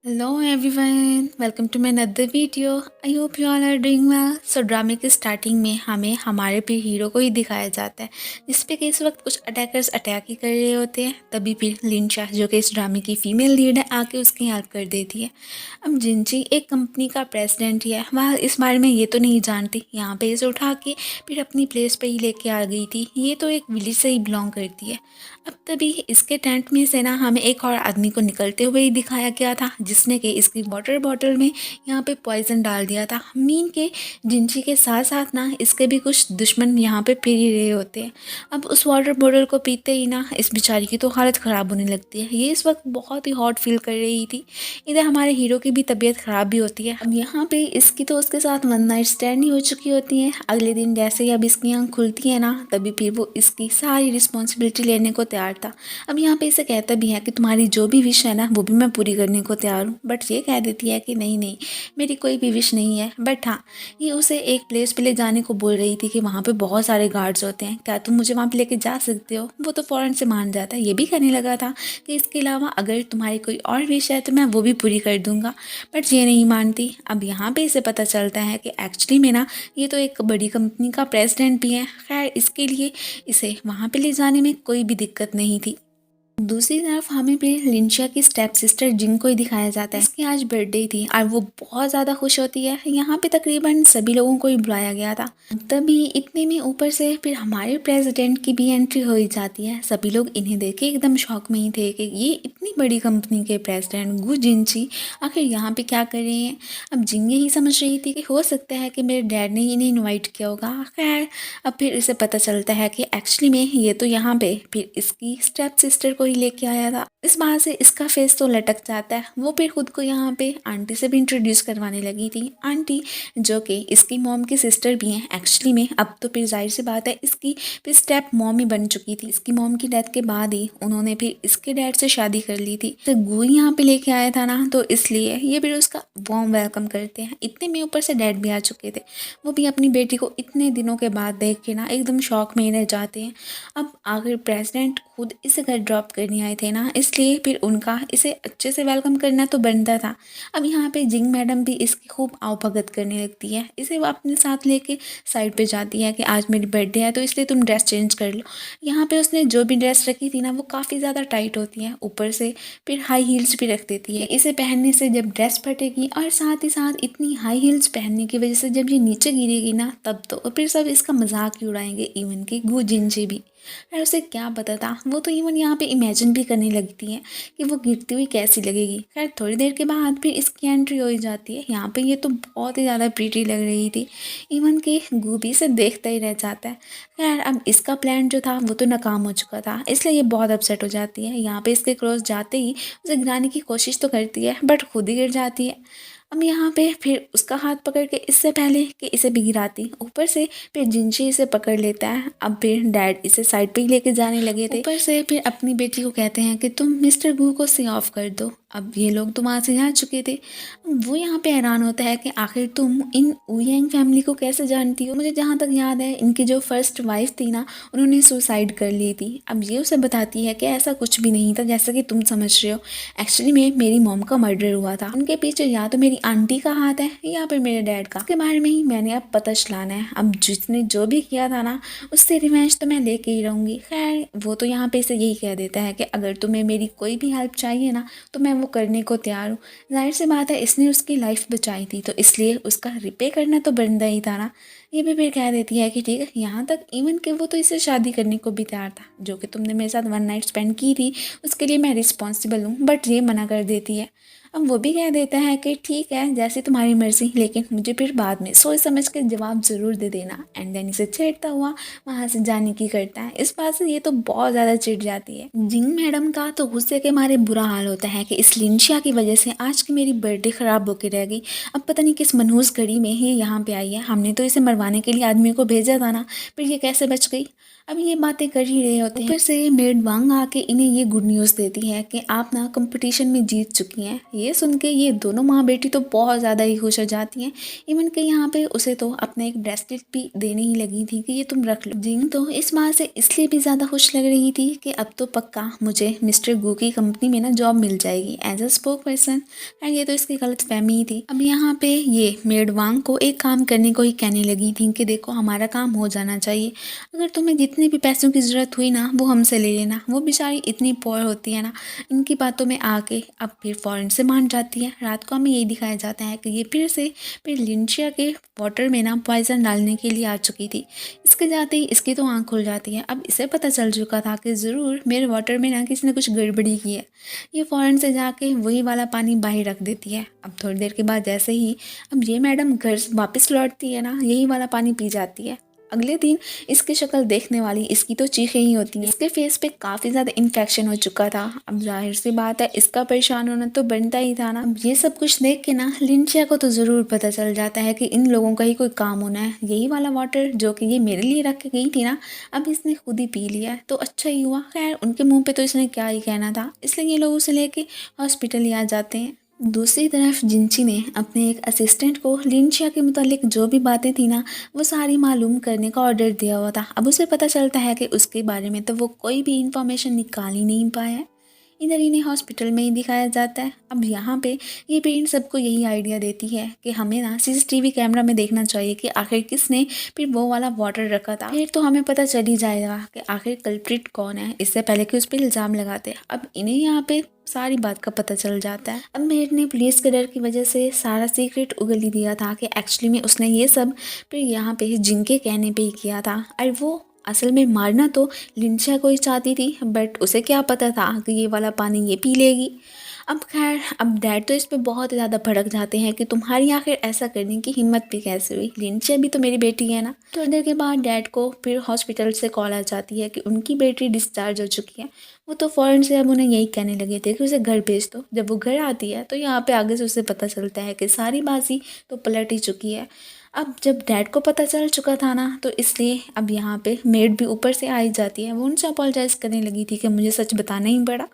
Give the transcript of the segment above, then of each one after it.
Hello everyone, welcome to my another video. I hope you all are doing well. So ड्रामे के starting में हमें हमारे फिर हीरो को ही दिखाया जाता है जिसपे कि इस वक्त कुछ अटैकर्स अटैक ही कर रहे होते हैं। तभी फिर लिंचा जो कि इस ड्रामे की फीमेल लीड है आके उसकी हेल्प कर देती है। अब जिंची एक कंपनी का प्रेसिडेंट ही है, वह इस बारे में ये तो नहीं जानती, यहाँ पे इसे उठा के फिर अपनी प्लेस पे ही लेके आ गई थी। ये तो एक विलेज से ही बिलोंग करती है। अब तभी इसके टेंट में से ना हमें एक और आदमी को निकलते हुए ही दिखाया गया था जिसने कि इसकी वाटर बॉटल में यहाँ पे पॉइजन डाल दिया था। मीन के जिंची के साथ साथ ना इसके भी कुछ दुश्मन यहाँ पे फिर ही रहे होते हैं। अब उस वाटर बॉटल को पीते ही ना इस बेचारी की तो हालत ख़राब होने लगती है। ये इस वक्त बहुत ही हॉट फील कर रही थी। इधर हमारे हीरो की भी तबीयत ख़राब भी होती है। अब यहाँ पे इसकी तो उसके साथ वन नाइट स्टैंड ही हो चुकी होती है। अगले दिन जैसे ही अब इसकी आँख खुलती है ना तभी फिर वो इसकी सारी रिस्पॉन्सिबिलिटी लेने को तैयार था। अब यहाँ पे इसे कहता भी है कि तुम्हारी जो भी विश है ना वो भी मैं पूरी करने को तैयार हूँ, बट ये कह देती है कि नहीं नहीं, मेरी कोई भी विश नहीं है। बट हाँ, ये उसे एक प्लेस पे ले जाने को बोल रही थी कि वहाँ पे बहुत सारे गार्ड्स होते हैं, क्या तुम मुझे वहाँ पे लेके जा सकते हो। वो तो फ़ौरन से मान जाता है। ये भी कहने लगा था कि इसके अलावा अगर तुम्हारी कोई और विश है तो मैं वो भी पूरी कर दूँगा, बट ये नहीं मानती। अब यहाँ पे इसे पता चलता है कि एक्चुअली में ना ये तो एक बड़ी कंपनी का प्रेसिडेंट भी है। खैर इसके लिए इसे वहाँ पे ले जाने में कोई भी दिक्कत नहीं थी। दूसरी तरफ हमें भी लिंशिया की स्टेप सिस्टर जिंग को ही दिखाया जाता है। इसकी आज बर्थडे थी और वो बहुत ज़्यादा खुश होती है। यहाँ पे तकरीबन सभी लोगों को ही बुलाया गया था। तभी इतने में ऊपर से फिर हमारे प्रेसिडेंट की भी एंट्री हो ही जाती है। सभी लोग इन्हें देख के एकदम शॉक में ही थे कि ये इतनी बड़ी कंपनी के प्रेसिडेंट गु जिनची आखिर यहाँ पे क्या कर रहे हैं। अब जिंग यही समझ रही थी कि हो सकता है कि मेरे डैड ने इन्हें इन्वाइट किया होगा। खैर अब फिर इसे पता चलता है कि एक्चुअली में ये तो यहाँ पे फिर इसकी स्टेप सिस्टर को ही लेके आया था। इस बात से इसका फेस तो लटक जाता है। वो फिर खुद को यहाँ पे आंटी से भी इंट्रोड्यूस करवाने लगी थी। आंटी जो कि इसकी मॉम की सिस्टर भी हैं एक्चुअली में। अब तो फिर जाहिर सी बात है इसकी फिर स्टेप मॉम ही बन चुकी थी। इसकी मॉम की डेथ के बाद ही उन्होंने फिर इसके डैड से शादी कर ली थी। तो गु यहाँ पे लेके आया था ना, तो इसलिए ये फिर उसका वार्म वेलकम करते हैं। इतने में ऊपर से डैड भी आ चुके थे। वो भी अपनी बेटी को इतने दिनों के बाद देख के ना एकदम शॉक में रह जाते हैं। अब आखिर प्रेसिडेंट खुद इसे घर ड्रॉप करने आए थे ना, इसलिए फिर उनका इसे अच्छे से वेलकम करना तो बनता था। अब यहाँ पे जिंग मैडम भी इसकी खूब आवभगत करने लगती है। इसे वो अपने साथ लेके साइड पे जाती है कि आज मेरी बर्थडे है तो इसलिए तुम ड्रेस चेंज कर लो। यहाँ पे उसने जो भी ड्रेस रखी थी ना वो काफ़ी ज़्यादा टाइट होती है, ऊपर से फिर हाई हील्स भी रख देती है। इसे पहनने से जब ड्रेस फटेगी और साथ ही साथ इतनी हाई हील्स पहनने की वजह से जब ये नीचे गिरेगी ना तब तो फिर सब इसका मजाक ही उड़ाएंगे, इवन की गु जिनची भी। और उसे क्या पता था, वो तो इवन यहाँ पे इमेजिन भी करने लगती है कि वो गिरती हुई कैसी लगेगी। खैर थोड़ी देर के बाद फिर इसकी एंट्री हो ही जाती है। यहाँ पे ये तो बहुत ही ज़्यादा प्रीटी लग रही थी, इवन कि गूबी से देखता ही रह जाता है। खैर अब इसका प्लान जो था वो तो नाकाम हो चुका था, इसलिए ये बहुत अपसेट हो जाती है। यहाँ पे इसके क्रॉस जाते ही उसे गिराने की कोशिश तो करती है बट खुद ही गिर जाती है। अब यहाँ पे फिर उसका हाथ पकड़ के इससे पहले कि इसे भी गिराती, ऊपर से फिर जिंशी इसे पकड़ लेता है। अब फिर डैड इसे साइड पे ही लेके जाने लगे थे। ऊपर से फिर अपनी बेटी को कहते हैं कि तुम मिस्टर गू को सी ऑफ कर दो। अब ये लोग तो वहाँ से जा चुके थे। वो यहाँ पे हैरान होता है कि आखिर तुम इन उयंग फैमिली को कैसे जानती हो। मुझे जहाँ तक याद है इनकी जो फर्स्ट वाइफ थी ना उन्होंने सुसाइड कर ली थी। अब ये उसे बताती है कि ऐसा कुछ भी नहीं था जैसा कि तुम समझ रहे हो। एक्चुअली में मेरी मॉम का मर्डर हुआ था, उनके पीछे या तो मेरी आंटी का हाथ है या फिर मेरे डैड का। इसके बारे में ही मैंने अब पता चलाना है। अब जिसने जो भी किया था ना उससे रिवेंज तो मैं लेके ही रहूँगी। खैर वो तो यहाँ पे इसे यही कह देता है कि अगर तुम्हें मेरी कोई भी हेल्प चाहिए ना तो मैं वो करने को तैयार हूँ। जाहिर सी बात है इसने उसकी लाइफ बचाई थी तो इसलिए उसका रिपे करना तो बनता ही था ना। ये भी फिर कह देती है कि ठीक है, यहाँ तक इवन कि वो तो इससे शादी करने को भी तैयार था। जो कि तुमने मेरे साथ वन नाइट स्पेंड की थी उसके लिए मैं रिस्पॉन्सिबल हूँ, बट ये मना कर देती है। अब वो भी कह देता है कि ठीक है जैसी तुम्हारी मर्जी, लेकिन मुझे फिर बाद में सोच समझ के जवाब ज़रूर दे देना। एंड देन इसे छेड़ता हुआ वहाँ से जाने की करता है। इस बात से ये तो बहुत ज़्यादा चिढ़ जाती है। जिंग मैडम का तो गुस्से के मारे बुरा हाल होता है कि इस लिंशिया की वजह से आज की मेरी बर्थडे ख़राब होकर रह गई। अब पता नहीं किस मनहूस घड़ी में ही यहाँ पे आई है। हमने तो इसे मरवाने के लिए आदमी को भेजा था ना, फिर ये कैसे बच गई। अब ये बातें कर ही रहे होते हैं, ऊपर से मेड वांग आके इन्हें ये गुड न्यूज़ देती है कि आप ना कंपटीशन में जीत चुकी हैं। ये सुन के ये दोनों माँ बेटी तो बहुत ज़्यादा ही खुश हो जाती हैं। इवन कि यहाँ पे उसे तो अपना एक ब्रेसलेट भी देने ही लगी थी कि ये तुम रख लो। जिंग तो इस बात से इसलिए भी ज़्यादा खुश लग रही थी कि अब तो पक्का मुझे मिस्टर गू की कंपनी में ना जॉब मिल जाएगी as a spokesperson. And ये तो इसकी गलत फहमी ही थी। अब यहाँ पे ये मेड वांग को एक काम करने को ही कहने लगी थी कि देखो हमारा काम हो जाना चाहिए, अगर तुम्हें जितने भी पैसों की ज़रूरत हुई ना वो हमसे ले लेना। वो बेचारी इतनी पुअर होती है ना, इनकी बातों में आके अब फिर फ़ौरन से मान जाती है। रात को हमें यही दिखाया जाता है कि ये फिर लिंचिया के वाटर में ना पॉइजन डालने के लिए आ चुकी थी। इसके जाते ही इसकी तो आँख खुल जाती है। अब इसे पता चल चुका था कि ज़रूर मेरे वाटर में ना किसी ने कुछ गड़बड़ी की है। ये फ़ौरन से जाके वही वाला पानी बाहर रख देती है। अब थोड़ी देर के बाद जैसे ही अब ये मैडम घर वापस लौटती है ना, यही वाला पानी पी जाती है। अगले दिन इसकी शक्ल देखने वाली इसकी तो चीखें ही होती हैं। इसके फेस पे काफ़ी ज़्यादा इन्फेक्शन हो चुका था। अब जाहिर सी बात है इसका परेशान होना तो बनता ही था ना। अब ये सब कुछ देख के ना लिंचिया को तो ज़रूर पता चल जाता है कि इन लोगों का ही कोई काम होना है। यही वाला वाटर जो कि ये मेरे लिए रख के गई थी ना, अब इसने खुद ही पी लिया तो अच्छा ही हुआ। खैर उनके मुँह पे तो इसने क्या ही कहना था, इसलिए ये लोग उसे लेके हॉस्पिटल ही आ जाते हैं। दूसरी तरफ जिंची ने अपने एक असिस्टेंट को लिंचिया के मुतालिक जो भी बातें थी ना वो सारी मालूम करने का ऑर्डर दिया हुआ था। अब उसे पता चलता है कि उसके बारे में तो वो कोई भी इंफॉर्मेशन निकाल ही नहीं पाया है। इधर इन्हें हॉस्पिटल में ही दिखाया जाता है। अब यहाँ पे ये भी इन सबको यही आइडिया देती है कि हमें ना सीसीटीवी कैमरा में देखना चाहिए कि आखिर किसने फिर वो वाला वाटर रखा था। फिर तो हमें पता चल ही जाएगा कि आखिर कल्प्रिट कौन है, इससे पहले कि उस पर इल्ज़ाम लगाते हैं। अब इन्हें यहाँ पे सारी बात का पता चल जाता है। अब मेड ने पुलिस के डर की वजह से सारा सीक्रेट उगल ही दिया था कि एक्चुअली में उसने ये सब फिर यहाँ पे जिंग के कहने पे ही किया था। और वो असल में मारना तो लिंचिया को ही चाहती थी, बट उसे क्या पता था कि ये वाला पानी ये पी लेगी। अब खैर अब डैड तो इस पे बहुत ही ज़्यादा भड़क जाते हैं कि तुम्हारी आखिर ऐसा करने की हिम्मत भी कैसे हुई, लिंचिया भी तो मेरी बेटी है ना। थोड़ी देर के बाद डैड को फिर हॉस्पिटल से कॉल आ जाती है कि उनकी बेटी डिस्चार्ज हो चुकी है। वो तो फ़ौरन से अब उन्हें यही कहने लगे थे कि उसे घर भेज दो। जब वो घर आती है तो यहाँ पे आगे से उसे पता चलता है कि सारी बाजी तो पलट ही चुकी है। अब जब डैड को पता चल चुका था ना, तो इसलिए अब यहाँ पे मेड भी ऊपर से आई जाती है। वो उनसे अपोलोजाइज़ करने लगी थी कि मुझे सच बताना ही पड़ा।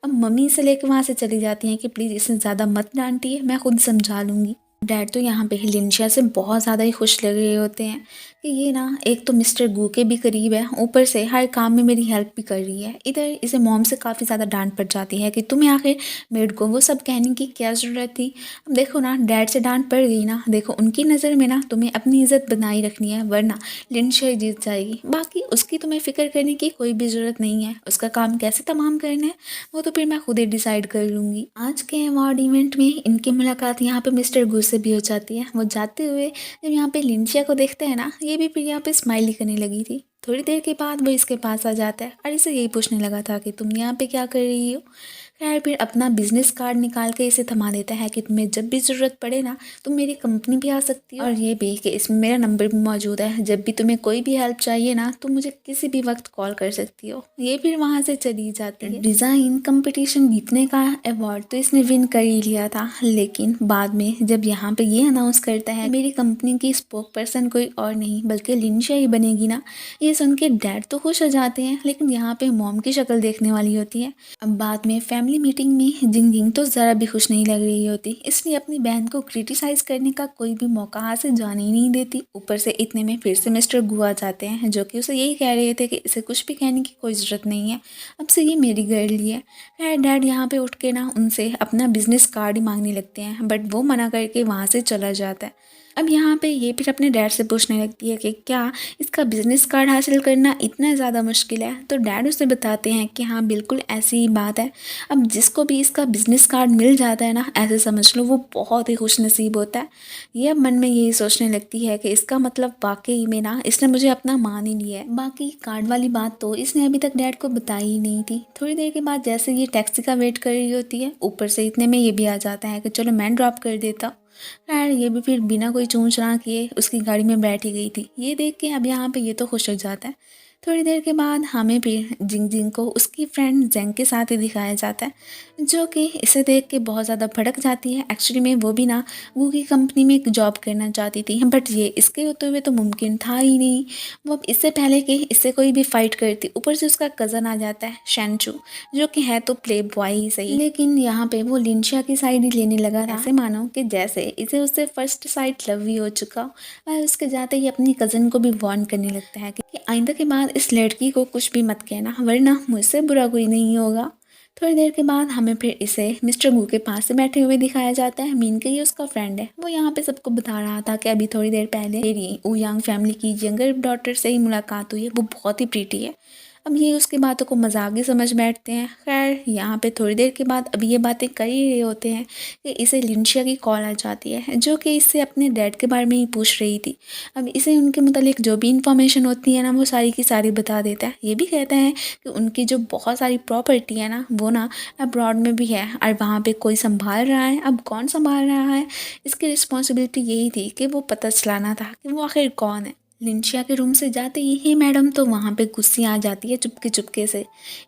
अब मम्मी से लेकर वहाँ से चली जाती हैं कि प्लीज़ इसे ज़्यादा मत डांटिए, मैं खुद समझा लूँगी। डैड तो यहाँ पे लिंचिया से बहुत ज़्यादा ही खुश लग रहे होते हैं कि ये ना एक तो मिस्टर गू के भी करीब है, ऊपर से हर काम में मेरी हेल्प भी कर रही है। इधर इसे मॉम से काफ़ी ज़्यादा डांट पड़ जाती है कि तुम्हें आखिर मेड को वो सब कहने की क्या ज़रूरत थी। अब देखो ना डैड से डांट पड़ गई ना, देखो उनकी नज़र में ना तुम्हें अपनी इज़्ज़त बनाई रखनी है, वरना लिंचिया जीत जाएगी। बाकी उसकी तुम्हें फ़िक्र करने की कोई भी ज़रूरत नहीं है। उसका काम कैसे तमाम करना है वो तो फिर मैं खुद ही डिसाइड कर लूँगी। आज के अवार्ड इवेंट में इनकी मुलाकात यहाँ पे मिस्टर गू से भी हो जाती है। वो जाते हुए जब यहाँ पे लिंचिया को देखते हैं ना, ये भी फिर यहाँ पे स्माइल ही करने लगी थी। थोड़ी देर के बाद वो इसके पास आ जाता है और इसे यही पूछने लगा था कि तुम यहाँ पे क्या कर रही हो। खैर फिर अपना बिजनेस कार्ड निकाल के इसे थमा देता है कि तुम्हें जब भी ज़रूरत पड़े ना तुम मेरी कंपनी भी आ सकती हो, और ये भी कि इसमें मेरा नंबर भी मौजूद है। जब भी तुम्हें कोई भी हेल्प चाहिए ना तुम मुझे किसी भी वक्त कॉल कर सकती हो। ये फिर वहाँ से चली जाती है। डिज़ाइन कंपटीशन जीतने का अवार्ड तो इसने विन कर ही लिया था, लेकिन बाद में जब यहाँ पे ये अनाउंस करता है मेरी कंपनी की स्पोक पर्सन कोई और नहीं बल्कि लिंचिया ही बनेगी ना, ये सुन के डैड तो खुश हो जाते हैं, लेकिन यहाँ पे मॉम की शक्ल देखने वाली होती है। अब बाद में फैमिली मीटिंग में जिंग तो ज़रा भी खुश नहीं लग रही होती, इसलिए अपनी बहन को क्रिटिसाइज करने का कोई भी मौका हाथ से जाने ही नहीं देती। ऊपर से इतने में फिर से मिस्टर गू आ जाते हैं जो कि उसे यही कह रहे थे कि इसे कुछ भी कहने की कोई ज़रूरत नहीं है, अब से ये मेरी गर्ल ही है। खैर डैड यहाँ पे उठ के ना उनसे अपना बिजनेस कार्ड ही मांगने लगते हैं, बट वो मना करके वहाँ से चला जाता है। अब यहाँ पे ये फिर अपने डैड से पूछने लगती है कि क्या इसका बिज़नेस कार्ड हासिल करना इतना ज़्यादा मुश्किल है। तो डैड उसे बताते हैं कि हाँ बिल्कुल ऐसी ही बात है। अब जिसको भी इसका बिज़नेस कार्ड मिल जाता है ना, ऐसे समझ लो वो बहुत ही खुश नसीब होता है। ये अब मन में यही सोचने लगती है कि इसका मतलब वाकई में ना इसने मुझे अपना मान ही लिया है। बाकी कार्ड वाली बात तो इसने अभी तक डैड को बताई ही नहीं थी। थोड़ी देर के बाद जैसे ये टैक्सी का वेट कर रही होती है, ऊपर से इतने में ये भी आ जाता है कि चलो मैं ड्रॉप कर देता हूँ। खैर ये भी फिर बिना कोई चूं चुना किए उसकी गाड़ी में बैठ ही गई थी। ये देख के अब यहाँ पे ये तो खुश हो जाता है। थोड़ी देर के बाद हमें फिर जिंग जिंग को उसकी फ्रेंड जेंग के साथ ही दिखाया जाता है, जो कि इसे देख के बहुत ज़्यादा भड़क जाती है। एक्चुअली में वो भी ना गू की कंपनी में एक जॉब करना चाहती थी, बट ये इसके होते हुए तो मुमकिन था ही नहीं। वो अब इससे पहले कि इससे कोई भी फाइट करती, ऊपर से उसका कज़न आ जाता है शेंचू, जो कि है तो प्ले बॉय ही सही, लेकिन यहाँ पे वो लिंशिया की साइड ही लेने लगा था। ऐसे मानो कि जैसे इसे उससे फर्स्ट साइड लव ही हो चुका हो। वह उसके जाते ही अपनी कज़न को भी वार्न करने लगता है कि आइंदा के बाद इस लड़की को कुछ भी मत कहना, वरना मुझसे बुरा कोई नहीं होगा। थोड़ी देर के बाद हमें फिर इसे मिस्टर गू के पास से बैठे हुए दिखाया जाता है। मीन के ये उसका फ्रेंड है। वो यहाँ पे सबको बता रहा था कि अभी थोड़ी देर पहले मेरी ऊ यांग फैमिली की यंगर डॉटर से ही मुलाकात हुई है, वो बहुत ही प्रीटी है। अब ये उसकी बातों को मजाक ही समझ बैठते हैं। खैर यहाँ पे थोड़ी देर के बाद अब ये बातें कर ही रहे होते हैं कि इसे लिंशिया की कॉल आ जाती है, जो कि इससे अपने डैड के बारे में ही पूछ रही थी। अब इसे उनके मुतालिक जो भी इंफॉर्मेशन होती है ना, वो सारी की सारी बता देता है। ये भी कहता है कि उनकी जो बहुत सारी प्रॉपर्टी है ना, वो ना अब्रॉड में भी है और वहाँ पे कोई संभाल रहा है। अब कौन संभाल रहा है, इसकी रिस्पॉन्सिबिलिटी यही थी कि वो पता चलाना था कि वो आखिर कौन है। लिंशिया के रूम से जाते ही हे मैडम तो वहाँ पे गुस्सी आ जाती है चुपके चुपके से।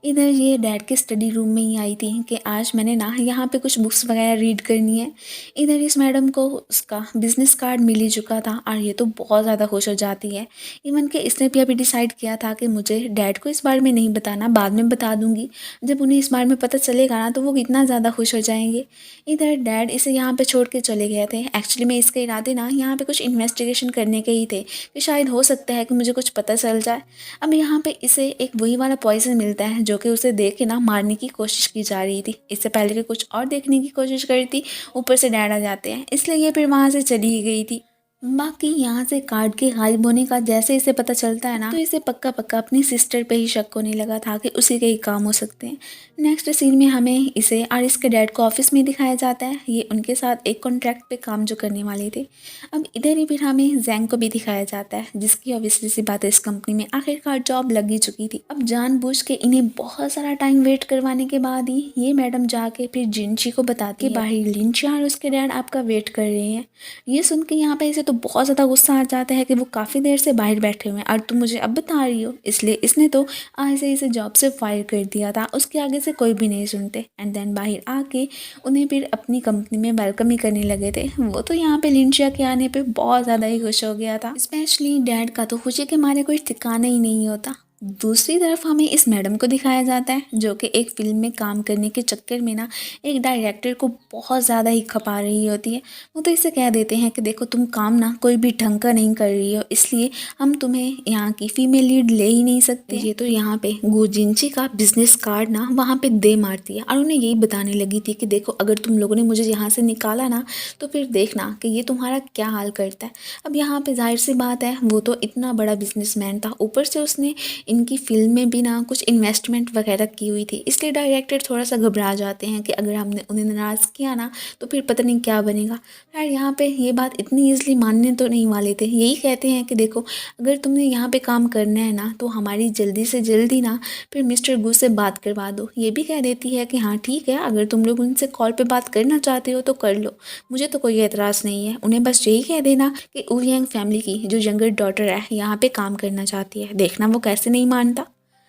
इधर ये डैड के स्टडी रूम में ही आई थी कि आज मैंने ना यहाँ पे कुछ बुक्स वगैरह रीड करनी है। इधर इस मैडम को उसका बिजनेस कार्ड मिल ही चुका था और ये तो बहुत ज़्यादा खुश हो जाती है। इवन कि इसने भी अभी डिसाइड किया था कि मुझे डैड को इस बारे में नहीं बताना, बाद में बता दूंगी। जब उन्हें इस बारे में पता चलेगा ना तो वो कितना ज़्यादा खुश हो जाएंगे। इधर डैड इसे यहाँ पे छोड़ के चले गए थे। एक्चुअली में इसके इरादे ना यहाँ पे कुछ इन्वेस्टिगेशन करने के ही थे कि शायद हो सकता है कि मुझे कुछ पता चल जाए। अब यहाँ पे इसे एक वही वाला पॉइजन मिलता है जो कि उसे देख के ना मारने की कोशिश की जा रही थी। इससे पहले कि कुछ और देखने की कोशिश करी थी, ऊपर से डैड आ जाते हैं, इसलिए ये फिर वहाँ से चली ही गई थी। बाकी यहाँ से कार्ड के गायब होने का जैसे इसे पता चलता है ना, तो इसे पक्का पक्का अपनी सिस्टर पे ही शक होने लगा था कि उसी के ही काम हो सकते हैं। नेक्स्ट सीन में हमें इसे और इसके डैड को ऑफिस में दिखाया जाता है। ये उनके साथ एक कॉन्ट्रैक्ट पे काम जो करने वाले थे। अब इधर ही फिर हमें जैंग को भी दिखाया जाता है, जिसकी ऑब्वियसली सी बात है इस कंपनी में आखिरकार जॉब लग ही चुकी थी। अब जानबूझ के इन्हें बहुत सारा टाइम वेट करवाने के बाद ही ये मैडम जाके फिर जिनची को बताती है बाहर लिंचिया और उसके डैड आपका वेट कर रहे हैं। ये सुन के यहाँ पे इसे तो बहुत ज़्यादा गुस्सा आ जाता है कि वो काफ़ी देर से बाहर बैठे हुए हैं और तुम मुझे अब बता रही हो। इसलिए इसने तो आज से इसे जॉब से फायर कर दिया था। उसके आगे से कोई भी नहीं सुनते। एंड देन बाहर आके उन्हें फिर अपनी कंपनी में वेलकम ही करने लगे थे। वो तो यहाँ पे लिंशिया के आने पे बहुत ज़्यादा ही खुश हो गया था। स्पेशली डैड का तो खुशी के मारे कोई ठिकाना ही नहीं होता। दूसरी तरफ हमें इस मैडम को दिखाया जाता है, जो कि एक फिल्म में काम करने के चक्कर में ना एक डायरेक्टर को बहुत ज़्यादा ही खपा रही होती है। वो तो इसे कह देते हैं कि देखो तुम काम ना कोई भी ढंग का नहीं कर रही हो, इसलिए हम तुम्हें यहाँ की फीमेल लीड ले ही नहीं सकते। ये तो यहाँ पे गोजिंची का बिजनेस कार्ड ना वहाँ पे दे मारती है और उन्हें यही बताने लगी थी कि देखो अगर तुम लोगों ने मुझे यहाँ से निकाला ना तो फिर देखना कि ये तुम्हारा क्या हाल करता है। अब यहाँ पे जाहिर सी बात है वो तो इतना बड़ा बिजनेसमैन था, ऊपर से उसने इनकी फिल्म में भी ना कुछ इन्वेस्टमेंट वगैरह की हुई थी, इसलिए डायरेक्टर थोड़ा सा घबरा जाते हैं कि अगर हमने उन्हें नाराज़ किया ना तो फिर पता नहीं क्या बनेगा। खैर यहाँ पे ये बात इतनी ईजिली मानने तो नहीं वाले थे। यही कहते हैं कि देखो अगर तुमने यहाँ पे काम करना है ना तो हमारी जल्दी से जल्दी ना फिर मिस्टर गू से बात करवा दो। ये भी कह देती है कि हाँ ठीक है, अगर तुम लोग उनसे कॉल पे बात करना चाहते हो तो कर लो, मुझे तो कोई एतराज़ नहीं है। उन्हें बस यही कह देना कि ऊ यांग फैमिली की जो यंगर डॉटर है यहाँ पे काम करना चाहती है। देखना वो कैसे नहीं मानता।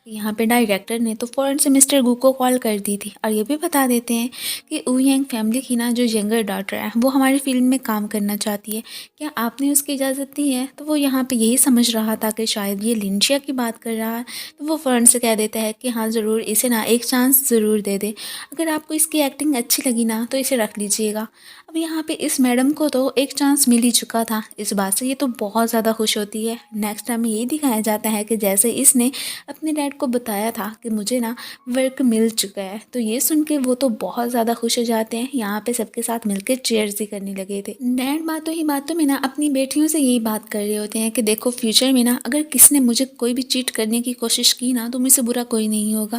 यहाँ पे डायरेक्टर ने तो फ़ौरन से मिस्टर गू को कॉल कर दी थी और ये भी बता देते हैं कि ऊ यांग फैमिली की ना जो यंगर डॉटर है वो हमारी फिल्म में काम करना चाहती है, क्या आपने उसकी इजाज़त दी है। तो वो यहाँ पे यही समझ रहा था कि शायद ये लिंशिया की बात कर रहा है, तो वो फ़ौरन से कह देता है कि हाँ ज़रूर, इसे ना एक चांस ज़रूर दे दे, अगर आपको इसकी एक्टिंग अच्छी लगी ना तो इसे रख लीजिएगा। अब यहाँ पे इस मैडम को तो एक चांस मिल ही चुका था, इस बात से ये तो बहुत ज़्यादा खुश होती है। नेक्स्ट हमें ये दिखाया जाता है कि जैसे इसने अपने डैड को बताया था कि मुझे ना वर्क मिल चुका है, तो ये सुन के वो तो बहुत ज़्यादा खुश हो जाते हैं। यहाँ पे सबके साथ मिलकर चेयर्स ही करने लगे थे। डैड बातों ही बातों में ना अपनी बेटियों से यही बात कर रहे होते हैं कि देखो फ्यूचर में ना अगर किसी ने मुझे कोई भी चीट करने की कोशिश की ना तो मुझसे बुरा कोई नहीं होगा।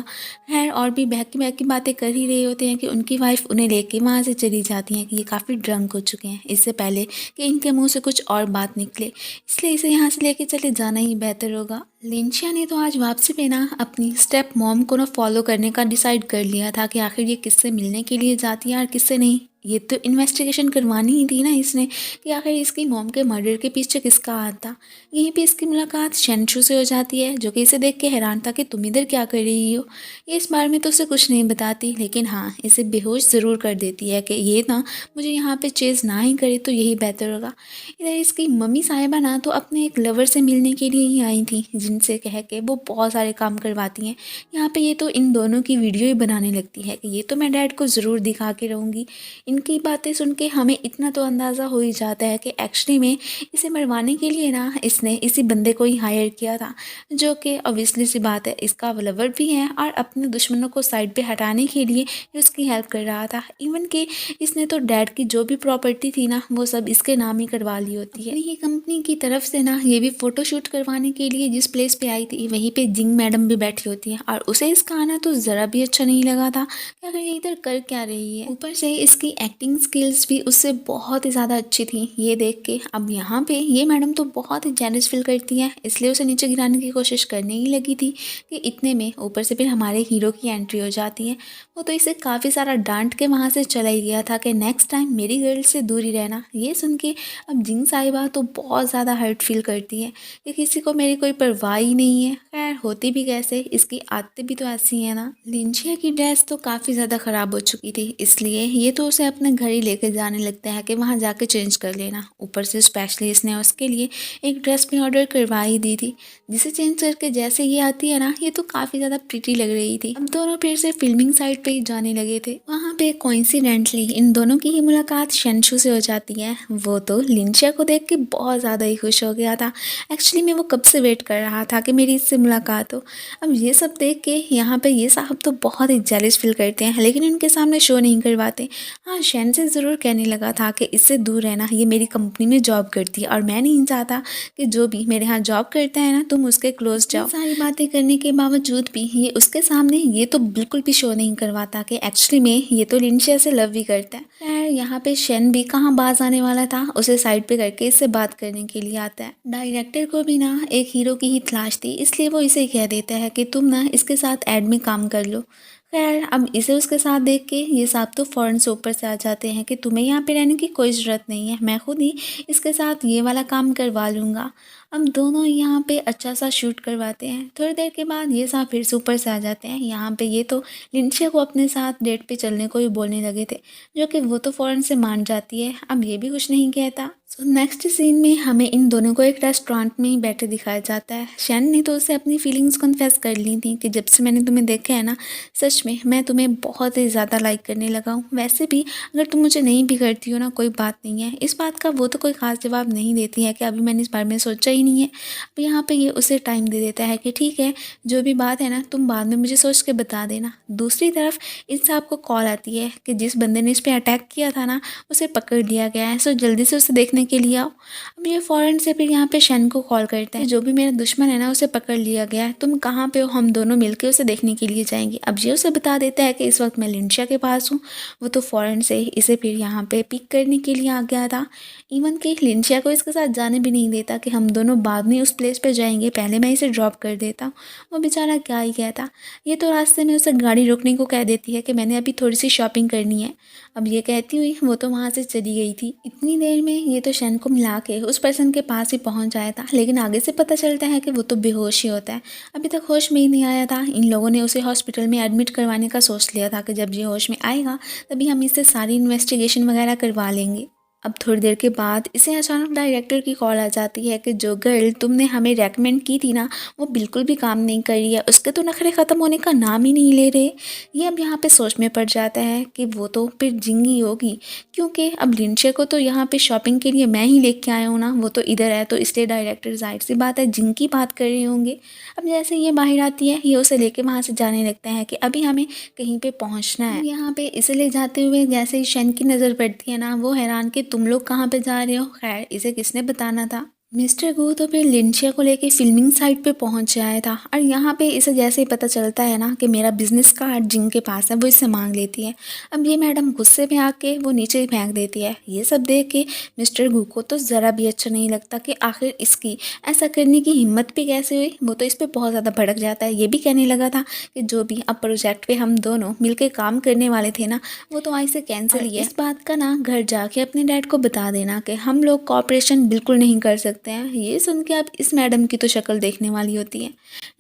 खैर और भी बहकी बहकी बातें कर ही रहे होते हैं कि उनकी वाइफ उन्हें लेके वहाँ से चली जाती हैं कि ये काफ़ी ड्रंक हो चुके हैं, इससे पहले कि इनके मुंह से कुछ और बात निकले, इसलिए इसे यहाँ से लेके चले जाना ही बेहतर होगा। लिंशिया ने तो आज वापसी पे ना अपनी स्टेप मॉम को ना फॉलो करने का डिसाइड कर लिया था कि आखिर ये किससे मिलने के लिए जाती है और किससे नहीं। ये तो इन्वेस्टिगेशन करवानी ही थी ना इसने कि आखिर इसकी मॉम के मर्डर के पीछे किसका हाथ था। यहीं पे इसकी मुलाकात शेंशू से हो जाती है, जो कि इसे देख के हैरान था कि तुम इधर क्या कर रही हो। ये इस बारे में तो उसे कुछ नहीं बताती, लेकिन हाँ इसे बेहोश ज़रूर कर देती है कि ये ना मुझे यहाँ पे चेज़ ना ही करे तो यही बेहतर होगा। इधर इसकी मम्मी साहिबा ना तो अपने एक लवर से मिलने के लिए ही आई थी, जिनसे कह के वो बहुत सारे काम करवाती हैं। यहाँ पे ये तो इन दोनों की वीडियो ही बनाने लगती है कि ये तो मैं डैड को ज़रूर दिखा के रहूँगी। इनकी बातें सुन के हमें इतना तो अंदाज़ा हो ही जाता है कि एक्चुअली में इसे मरवाने के लिए ना इसने इसी बंदे को ही हायर किया था, जो कि ऑब्वियसली सी बात है इसका लवर भी है और अपने दुश्मनों को साइड पे हटाने के लिए ये उसकी हेल्प कर रहा था। इवन कि इसने तो डैड की जो भी प्रॉपर्टी थी ना वो सब इसके नाम ही करवा ली होती है। अपनी ही कंपनी की तरफ से ना ये भी फ़ोटोशूट करवाने के लिए जिस प्लेस पे आई थी वहीं पे जिंग मैडम भी बैठी होती है, और उसे इसका आना तो ज़रा भी अच्छा नहीं लगा था कि आखिर ये इधर कर क्या रही है। ऊपर से इसकी एक्टिंग स्किल्स भी उससे बहुत ही ज़्यादा अच्छी थी। ये देख के अब यहाँ पे ये मैडम तो बहुत ही जेलस फील करती है, इसलिए उसे नीचे गिराने की कोशिश करने ही लगी थी कि इतने में ऊपर से फिर हमारे हीरो की एंट्री हो जाती है। वो तो इसे काफ़ी सारा डांट के वहाँ से चला ही गया था कि नेक्स्ट टाइम मेरी गर्ल से दूर ही रहना। ये सुन के अब जिंग साहिबा तो बहुत ज़्यादा हर्ट फील करती है कि किसी को मेरी कोई परवाह ही नहीं है। खैर होती भी कैसे, इसकी आदतें भी तो ऐसी हैं ना। लिंचिया की ड्रेस तो काफ़ी ज़्यादा ख़राब हो चुकी थी, इसलिए ये तो उसे अपने घर ही लेकर जाने लगता है कि वहाँ जाके चेंज कर लेना। ऊपर से स्पेशली इसने उसके लिए एक ड्रेस भी ऑर्डर करवा ही दी थी, जिसे चेंज करके जैसे ये आती है ना ये तो काफ़ी ज़्यादा प्रिटी लग रही थी। अब दोनों फिर से फिल्मिंग साइट पे ही जाने लगे थे। वहाँ पे कोइंसिडेंटली इन दोनों की ही मुलाकात शेंशू से हो जाती है। वो तो लिंचिया को देख के बहुत ज़्यादा ही खुश हो गया था। एक्चुअली में वो कब से वेट कर रहा था कि मेरी इससे मुलाकात हो। अब ये सब देख के यहाँ पे ये साहब तो बहुत ही जेलस फील करते हैं, लेकिन उनके सामने शो नहीं करवाते। हाँ शेन से ज़रूर कहने लगा था कि इससे दूर रहना, ये मेरी कंपनी में जॉब करती है और मैं नहीं चाहता कि जो भी मेरे यहाँ जॉब करता है ना तुम उसके क्लोज जाओ। सारी बातें करने के बावजूद भी ये उसके सामने ये तो बिल्कुल भी शो नहीं करवाता कि एक्चुअली में ये तो लिंशिया से लव भी करता है। खैर यहाँ पे शेन भी कहाँ बाज आने वाला था, उसे साइड पे करके इससे बात करने के लिए आता है। डायरेक्टर को भी ना एक हीरो की ही तलाश थी, इसलिए वो इसे कह देता है कि तुम ना इसके साथ एड में काम कर लो। खैर अब इसे उसके साथ देख के ये साहब तो फ़ौरन से ऊपर से आ जाते हैं कि तुम्हें यहाँ पे रहने की कोई ज़रूरत नहीं है, मैं खुद ही इसके साथ ये वाला काम करवा लूँगा। हम दोनों यहाँ पे अच्छा सा शूट करवाते हैं। थोड़ी देर के बाद ये साहब फिर से ऊपर से आ जाते हैं। यहाँ पे ये तो लिंशिया को अपने साथ डेट पे चलने को ही बोलने लगे थे, जो कि वो तो फ़ौरन से मान जाती है। अब ये भी कुछ नहीं कहता। सो नेक्स्ट सीन में हमें इन दोनों को एक रेस्टोरेंट में ही बैठे दिखाया जाता है। शैन ने तो उसे अपनी फीलिंग्स कन्फेस कर ली थी कि जब से मैंने तुम्हें देखा है ना, सच में मैं तुम्हें बहुत ही ज़्यादा लाइक करने लगा हूँ। वैसे भी अगर तुम मुझे नहीं भी करती हो ना कोई बात नहीं है। इस बात का वो तो कोई ख़ास जवाब नहीं देती है कि अभी मैंने इस बारे में सोचा ही नहीं है। अब यहाँ पे ये उसे टाइम दे देता है कि ठीक है जो भी बात है ना तुम बाद में मुझे सोच के बता देना। दूसरी तरफ इस साहब को कॉल आती है कि जिस बंदे ने इस पर अटैक किया था ना उसे पकड़ लिया गया है, सो जल्दी से उसे देखने के लिए आओ। अब ये फ़ौरन से फिर यहाँ पे शन को कॉल करता है, जो भी मेरा दुश्मन है ना उसे पकड़ लिया गया है, तुम कहाँ पे हो, हम दोनों मिलके उसे देखने के लिए जाएंगे। अब ये उसे बता देता है कि इस वक्त मैं लिंशिया के पास हूँ। वो तो फ़ौरन से इसे फिर यहाँ पे पिक करने के लिए आ गया था। इवन कि लिंशिया को इसके साथ जाने भी नहीं देता कि हम दोनों बाद में उस प्लेस पे जाएंगे, पहले मैं इसे ड्रॉप कर देता हूँ। वो बेचारा क्या ही कहता। ये तो रास्ते में उसे गाड़ी रोकने को कह देती है कि मैंने अभी थोड़ी सी शॉपिंग करनी है। अब ये कहती हुई वो तो वहाँ से चली गई थी। इतनी देर में ये तो शन को मिला के उस पर्सन के पास ही पहुँच आया था, लेकिन आगे से पता चलता है कि वो तो बेहोश ही होता है। अभी तक होश में ही नहीं आया था। इन लोगों ने उसे हॉस्पिटल में एडमिट करवाने का सोच लिया था कि जब ये होश में आएगा तभी हम इससे सारी इन्वेस्टिगेशन वगैरह करवा लेंगे। अब थोड़ी देर के बाद इसे अचानक डायरेक्टर की कॉल आ जाती है कि जो गर्ल तुमने हमें रेकमेंड की थी ना वो बिल्कुल भी काम नहीं कर रही है, उसके तो नखरे ख़त्म होने का नाम ही नहीं ले रहे। ये अब यहाँ पे सोच में पड़ जाता है कि वो तो फिर जिंगी होगी, क्योंकि अब लिंशिया को तो यहाँ पे शॉपिंग के लिए मैं ही लेके आया हूँ ना, वो तो इधर है, तो इसलिए डायरेक्टर जाहिर सी बात है जिंग की बात कर रहे होंगे। अब जैसे ये बाहर आती है ये उसे लेके वहाँ से जाने लगता है कि अभी हमें कहीं पे पहुँचना है। यहाँ पे इसे ले जाते हुए जैसे ही शन की नज़र पड़ती है ना वो हैरान कि तुम लोग कहाँ पे जा रहे हो। खैर इसे किसने बताना था। मिस्टर गू तो फिर लिंचिया को लेके फिल्मिंग साइट पे पहुंच आया था और यहाँ पे इसे जैसे ही पता चलता है ना कि मेरा बिजनेस कार्ड जिन के पास है वो इससे मांग लेती है। अब ये मैडम गुस्से में आके वो नीचे ही फेंक देती है। ये सब देख के मिस्टर गू को तो ज़रा भी अच्छा नहीं लगता कि आखिर इसकी ऐसा करने की हिम्मत भी कैसे हुई। वो तो इस पर बहुत ज़्यादा भड़क जाता है। ये भी कहने लगा था कि जो भी अब प्रोजेक्ट पे हम दोनों मिलकर काम करने वाले थे ना वो तो आज से कैंसिल ही है। इस बात का ना घर जाके अपने डैड को बता देना कि हम लोग कॉपरेशन बिल्कुल नहीं कर सकते हैं। ये सुन के अब इस मैडम की तो शक्ल देखने वाली होती है।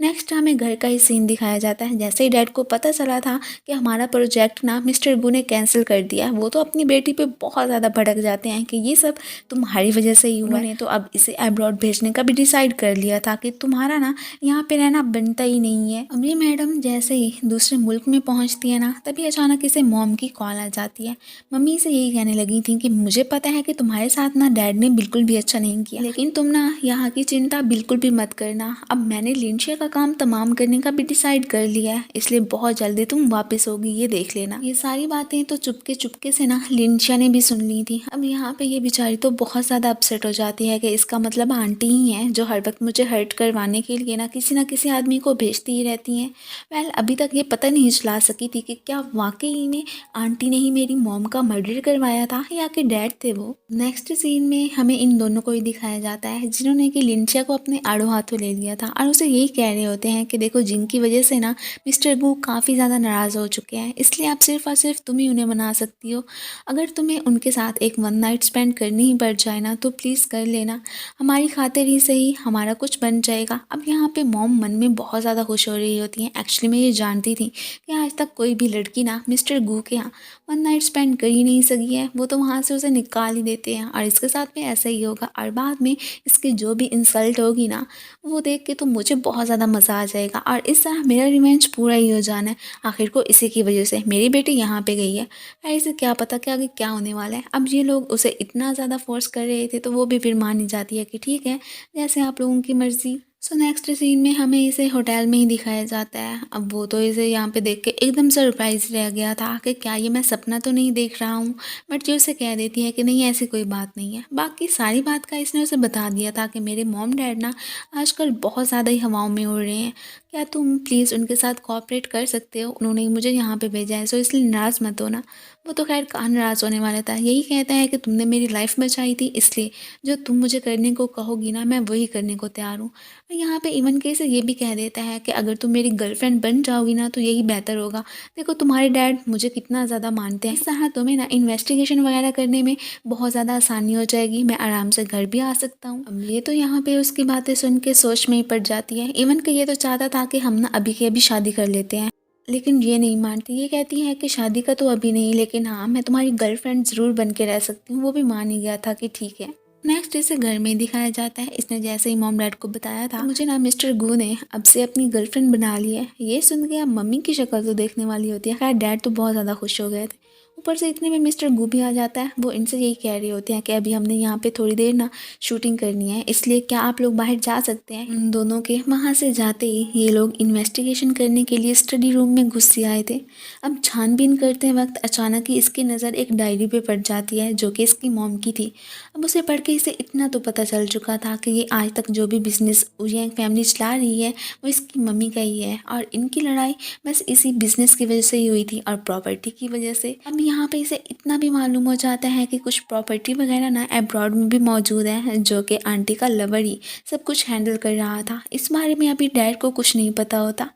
नेक्स्ट हमें घर का ही सीन दिखाया जाता है। जैसे ही डैड को पता चला था कि हमारा प्रोजेक्ट ना मिस्टर गू ने कैंसिल कर दिया, वो तो अपनी बेटी पे बहुत ज़्यादा भड़क जाते हैं कि ये सब तुम्हारी वजह से ही हुआ है। तो अब इसे अब्रॉड भेजने का भी डिसाइड कर लिया था कि तुम्हारा ना यहाँ पे रहना बनता ही नहीं है। अब ये मैडम जैसे ही दूसरे मुल्क में पहुँचती है ना तभी अचानक इसे मॉम की कॉल आ जाती है। मम्मी से यही कहने लगी थी कि मुझे पता है कि तुम्हारे साथ ना डैड ने बिल्कुल भी अच्छा नहीं किया, लेकिन तुम ना यहाँ की चिंता बिल्कुल भी मत करना। अब मैंने लिंचिया का काम तमाम करने का भी डिसाइड कर लिया है, इसलिए बहुत जल्दी तुम वापस होगी, ये देख लेना। ये सारी बातें तो चुपके चुपके से ना लिंचिया ने भी सुन ली थी। अब यहाँ पे ये बेचारी तो बहुत ज़्यादा अपसेट हो जाती है कि इसका मतलब आंटी ही है जो हर वक्त मुझे हर्ट करवाने के लिए ना किसी आदमी को भेजती ही रहती हैं। वेल अभी तक ये पता नहीं चला सकी थी कि क्या वाकई में आंटी ने ही मेरी मॉम का मर्डर करवाया था या कि डैड थे वो। नेक्स्ट सीन में हमें इन दोनों को ही दिखाया जाता है जिन्होंने कि लिंचिया को अपने आड़ो हाथों ले लिया था और उसे यही कह रहे होते हैं कि देखो जिनकी वजह से ना मिस्टर गू काफ़ी ज़्यादा नाराज़ हो चुके हैं, इसलिए आप सिर्फ और सिर्फ तुम ही उन्हें मना सकती हो। अगर तुम्हें उनके साथ एक वन नाइट स्पेंड करनी ही पड़ जाए ना तो प्लीज़ कर लेना, हमारी खातिर ही सही हमारा कुछ बन जाएगा। अब यहाँ पे मॉम मन में बहुत ज़्यादा खुश हो रही होती हैं। एक्चुअली मैं ये जानती थी कि आज तक कोई भी लड़की ना मिस्टर गू के यहाँ वन नाइट स्पेंड कर ही नहीं सकी है, वो तो वहाँ से उसे निकाल ही देते हैं और इसके साथ में ऐसा ही होगा और बाद में इसकी जो भी इंसल्ट होगी ना वो देख के तो मुझे बहुत ज़्यादा मज़ा आ जाएगा और इस तरह मेरा रिवेंज पूरा ही हो जाना है। आखिर को इसी की वजह से मेरी बेटी यहाँ पे गई है, ऐसे क्या पता कि आगे क्या होने वाला है। अब ये लोग उसे इतना ज़्यादा फोर्स कर रहे थे तो वो भी फिर मान ही जाती है कि ठीक है जैसे आप लोगों की मर्ज़ी। सो नेक्स्ट सीन में हमें इसे होटल में ही दिखाया जाता है। अब वो तो इसे यहाँ पे देख के एकदम सरप्राइज रह गया था कि क्या ये मैं सपना तो नहीं देख रहा हूँ, बट ये उसे कह देती है कि नहीं ऐसी कोई बात नहीं है। बाकी सारी बात का इसने उसे बता दिया था कि मेरे मॉम डैड ना आजकल बहुत ज़्यादा ही हवाओं में उड़ रहे हैं, क्या तुम प्लीज़ उनके साथ कोऑपरेट कर सकते हो, उन्होंने ही मुझे यहाँ पे भेजा है, सो इसलिए नाराज़ मत होना। वो तो खैर कहाँ नाराज़ होने वाला था, यही कहता है कि तुमने मेरी लाइफ बचाई थी इसलिए जो तुम मुझे करने को कहोगी ना मैं वही करने को तैयार हूँ। यहाँ पे इवन के से ये भी कह देता है कि अगर तुम मेरी गर्लफ्रेंड बन जाओगी ना तो यही बेहतर होगा, देखो तुम्हारे डैड मुझे कितना ज़्यादा मानते हैं, इस तरह तुम्हें ना इन्वेस्टिगेशन वगैरह करने में बहुत ज़्यादा आसानी हो जाएगी, मैं आराम से घर भी आ सकता हूँ। अब ये तो यहाँ पे उसकी बातें सुन के सोच में ही पड़ जाती है। इवन के ये तो चाहता था कि हम ना अभी के अभी शादी कर लेते हैं, लेकिन ये नहीं मानती। ये कहती है कि शादी का तो अभी नहीं, लेकिन हाँ मैं तुम्हारी गर्लफ्रेंड ज़रूर बन के रह सकती हूँ। वो भी मान ही गया था कि ठीक है। नेक्स्ट इसे घर में दिखाया जाता है। इसने जैसे ही मॉम डैड को बताया था मुझे ना मिस्टर गू ने अब से अपनी गर्लफ्रेंड बना ली है, ये सुन के अब मम्मी की शक्ल तो देखने वाली होती है। खैर डैड तो बहुत ज़्यादा खुश हो गए थे। ऊपर से इतने में मिस्टर गू भी आ जाता है। वो इनसे यही कह रहे होते हैं कि अभी हमने यहाँ पे थोड़ी देर ना शूटिंग करनी है, इसलिए क्या आप लोग बाहर जा सकते हैं। इन दोनों के वहाँ से जाते ही ये लोग इन्वेस्टिगेशन करने के लिए स्टडी रूम में घुस आए थे। अब छानबीन करते वक्त अचानक ही इसकी नज़र एक डायरी पे पड़ जाती है जो कि इसकी मॉम की थी। अब उसे पढ़ के इसे इतना तो पता चल चुका था कि ये आज तक जो भी बिजनेस ये फैमिली चला रही है वो इसकी मम्मी का ही है और इनकी लड़ाई बस इसी बिजनेस की वजह से ही हुई थी और प्रॉपर्टी की वजह से। अब यहाँ पे इसे इतना भी मालूम हो जाता है कि कुछ प्रॉपर्टी वगैरह ना अब्रॉड में भी मौजूद है जो कि आंटी का लवर ही सब कुछ हैंडल कर रहा था। इस बारे में अभी डैड को कुछ नहीं पता होता।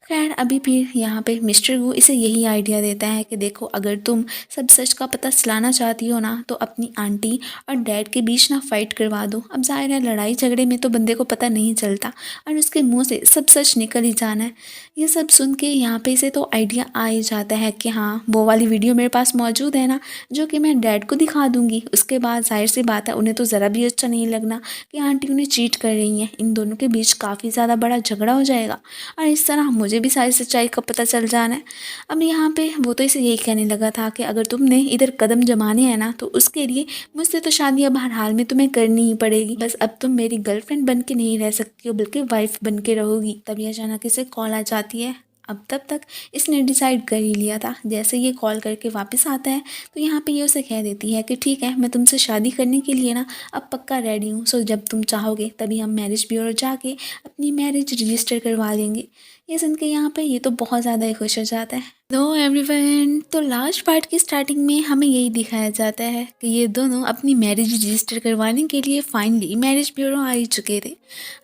खैर अभी फिर यहाँ पे मिस्टर गू इसे यही आइडिया देता है कि देखो अगर तुम सब सच का पता चलाना चाहती हो ना तो अपनी आंटी और डैड के बीच ना फाइट करवा दो। अब जाहिर है लड़ाई झगड़े में तो बंदे को पता नहीं चलता और उसके मुंह से सब सच निकल ही जाना है। ये सब सुन के यहाँ पे इसे तो आइडिया आ ही जाता है कि हाँ वो वाली वीडियो मेरे पास मौजूद है ना जो कि मैं डैड को दिखा दूंगी। उसके बाद जाहिर सी बात है उन्हें तो ज़रा भी अच्छा नहीं लगना कि आंटी उन्हें चीट कर रही हैं। इन दोनों के बीच काफ़ी ज़्यादा बड़ा झगड़ा हो जाएगा और इस तरह मुझे भी सारी सच्चाई का पता चल जाना है। अब यहाँ पे वो तो इसे यही कहने लगा था कि अगर तुमने इधर कदम जमाने हैं ना तो उसके लिए मुझसे तो शादी अब हर हाल में तुम्हें करनी ही पड़ेगी। बस अब तुम मेरी गर्लफ्रेंड बन के नहीं रह सकती हो बल्कि वाइफ बन के रहोगी। तभी अचानक इसे कॉल आ जाती है अब तब तक इसने डिसाइड कर ही लिया था। जैसे ये कॉल करके वापस आता है तो यहाँ पे ये उसे कह देती है कि ठीक है, मैं तुमसे शादी करने के लिए ना अब पक्का रेडी हूँ। सो जब तुम चाहोगे तभी हम मैरिज ब्यूरो जाके अपनी मैरिज रजिस्टर करवा लेंगे। ये सुन के यहाँ पे ये तो बहुत ज़्यादा ही खुश हो जाता है। नो एवरीवन, तो लास्ट पार्ट की स्टार्टिंग में हमें यही दिखाया जाता है कि ये दोनों अपनी मैरिज रजिस्टर करवाने के लिए फाइनली मैरिज ब्यूरो आ ही चुके थे।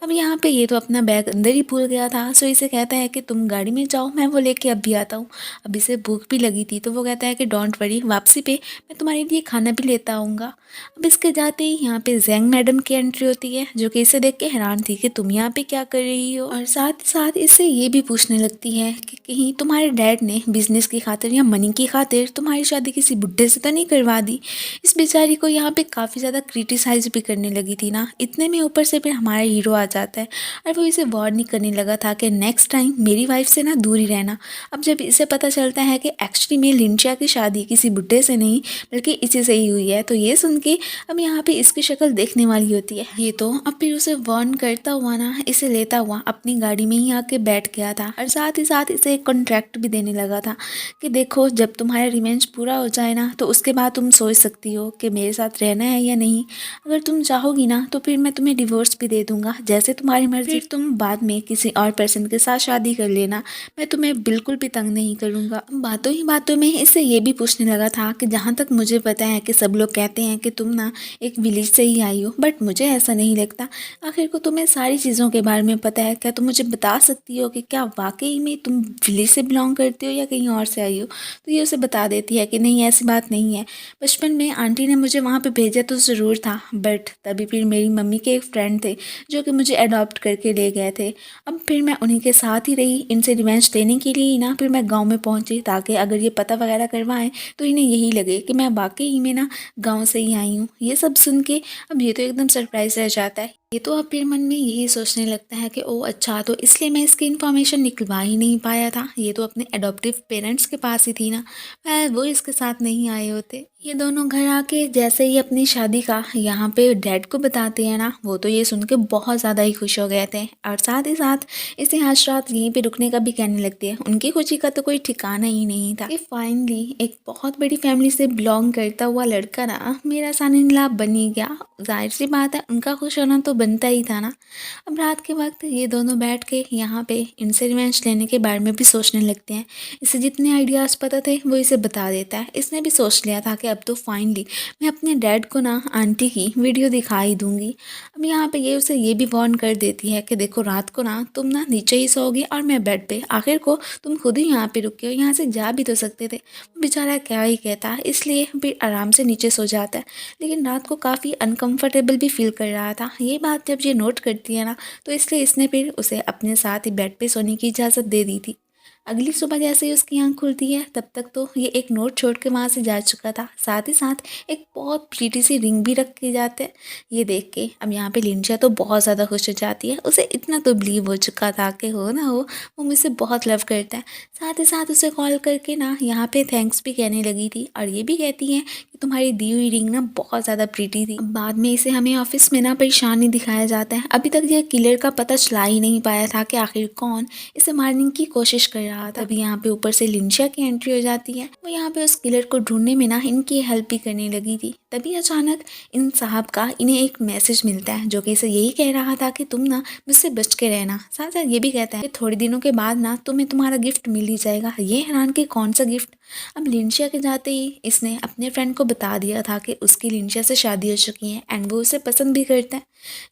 अब यहाँ पे ये तो अपना बैग अंदर ही भूल गया था। सो इसे कहता है कि तुम गाड़ी में जाओ, मैं वो लेके अभी आता हूँ। अब इसे भूख भी लगी थी तो वो कहता है कि डोंट वरी, वापसी पे मैं तुम्हारे लिए खाना भी लेता आऊँगा। अब इसके जाते ही यहाँ पे जैंग मैडम की एंट्री होती है, जो कि इसे देख के हैरान थी कि तुम यहाँ पे क्या कर रही हो, और साथ ही साथ इससे ये भी पूछने लगती है कि कहीं तुम्हारे डैड ने बिजनेस की खातिर या मनी की खातिर तुम्हारी शादी किसी बुढ़े से तो नहीं करवा दी। इस बेचारी को यहाँ पे काफ़ी ज़्यादा क्रिटिसाइज भी करने लगी थी ना। इतने में ऊपर से फिर हमारा हीरो आ जाता है और वो इसे वार्न करने लगा था कि नेक्स्ट टाइम मेरी वाइफ से ना दूर ही रहना। अब जब इसे पता चलता है कि एक्चुअली में लिंचिया की शादी किसी बुढ़े से नहीं बल्कि इसी से ही हुई है, तो ये सुन के अब यहाँ पे इसकी शक्ल देखने वाली होती है। ये तो अब फिर उसे वार्न करता हुआ ना इसे लेता हुआ अपनी गाड़ी में ही आके बैठ गया था, और साथ ही साथ इसे एक कॉन्ट्रैक्ट भी देने लगा था कि देखो, जब तुम्हारा रिवेंज पूरा हो जाए ना तो उसके बाद तुम सोच सकती हो कि मेरे साथ रहना है या नहीं। अगर तुम चाहोगी ना तो फिर मैं तुम्हें डिवोर्स भी दे दूंगा, जैसे तुम्हारी मर्जी। फिर तुम बाद में किसी और पर्सन के साथ शादी कर लेना, मैं तुम्हें बिल्कुल भी तंग नहीं करूंगा। बातों ही बातों में इससे ये भी पूछने लगा था कि जहाँ तक मुझे पता है कि सब लोग कहते हैं कि तुम ना एक विलेज से ही आई हो, बट मुझे ऐसा नहीं लगता। आखिर को तुम्हें सारी चीज़ों के बारे में पता है, क्या तुम मुझे बता सकती हो कि क्या वाकई में तुम विलेज से बिलोंग करती हो या कहीं और से आई हो। तो ये उसे बता देती है कि नहीं, ऐसी बात नहीं है, बचपन में आंटी ने मुझे वहाँ पे भेजा तो ज़रूर था, बट तभी फिर मेरी मम्मी के एक फ्रेंड थे जो कि मुझे अडॉप्ट करके ले गए थे। अब फिर मैं उन्हीं के साथ ही रही, इनसे रिवेंज लेने के लिए ही ना फिर मैं गाँव में पहुँची, ताकि अगर ये पता वगैरह करवाएं तो इन्हें यही लगे कि मैं वाकई में ना गाँव से ही आई हूँ। ये सब सुन के अब ये तो एकदम सरप्राइज रह जाता है। ये तो अब फिर मन में यही सोचने लगता है कि ओ अच्छा, तो इसलिए मैं इसकी इन्फॉर्मेशन निकलवा ही नहीं पाया था, ये तो अपने अडॉप्टिव पेरेंट्स के पास ही थी ना, वो इसके साथ नहीं आए होते। ये दोनों घर आके जैसे ही अपनी शादी का यहाँ पे डैड को बताते हैं ना, वो तो ये सुन के बहुत ज़्यादा ही खुश हो गए थे, और साथ ही साथ इसे आज रात यहीं पे रुकने का भी कहने लगती है। उनकी खुशी का तो कोई ठिकाना ही नहीं था कि फाइनली एक बहुत बड़ी फैमिली से बिलोंग करता हुआ लड़का ना मेरा सन इन लॉ बन ही गया। जाहिर सी बात है, उनका खुश होना तो बनता ही था ना। अब रात के वक्त ये दोनों बैठ के यहाँ पे इनसे रिवेंज लेने के बारे में भी सोचने लगते हैं। इसे जितने आइडियाज़ पता थे वो इसे बता देता है। इसने भी सोच लिया था कि अब तो फाइनली मैं अपने डैड को ना आंटी की वीडियो दिखा ही दूंगी। अब यहाँ पे ये उसे ये भी वार्न कर देती है कि देखो, रात को ना तुम ना नीचे ही सोओगे और मैं बेड पे, आखिर को तुम खुद ही यहाँ पे रुके हो, यहाँ से जा भी तो सकते थे। बेचारा क्या ही कहता है, इसलिए फिर आराम से नीचे सो जाता है, लेकिन रात को काफ़ी अनकंफर्टेबल भी फील कर रहा था। ये बात जब ये नोट करती है ना, तो इसलिए इसने फिर उसे अपने साथ ही बेड पे सोने की इजाज़त दे दी थी। अगली सुबह जैसे ही उसकी आँख खुलती है, तब तक तो ये एक नोट छोड़ के वहाँ से जा चुका था, साथ ही साथ एक बहुत प्रीटी सी रिंग भी रख के जाते हैं। ये देख के अब यहाँ पे लिंचिया तो बहुत ज़्यादा खुश हो जाती है। उसे इतना तो बिलीव हो चुका था कि हो ना हो, वो मुझसे बहुत लव करता है। साथ ही साथ उसे कॉल करके ना यहाँ पे थैंक्स भी कहने लगी थी, और ये भी कहती है कि तुम्हारी दी हुई रिंग ना बहुत ज़्यादा प्रीटी थी। बाद में इसे हमें ऑफिस में ना परेशान ही दिखाया जाता है। अभी तक यह किलर का पता चला ही नहीं पाया था कि आखिर कौन इसे मारने की कोशिश कर रहा था। तभी यहाँ पे ऊपर से लिंचिया की एंट्री हो जाती है। वो यहाँ पे उस किलर को ढूंढने में ना इनकी हेल्प भी करने लगी थी। तभी अचानक इन साहब का इन्हें एक मैसेज मिलता है, जो कि इसे यही कह रहा था कि तुम ना मुझसे बच के रहना। साथ साथ ये भी कहता है कि थोड़े दिनों के बाद ना तुम्हें तुम्हारा गिफ्ट मिल ही जाएगा। ये हैरान कि कौन सा गिफ्ट। अब लिंचिया के जाते ही इसने अपने फ्रेंड को बता दिया था कि उसकी लिंचिया से शादी हो चुकी है एंड वो उसे पसंद भी करता है।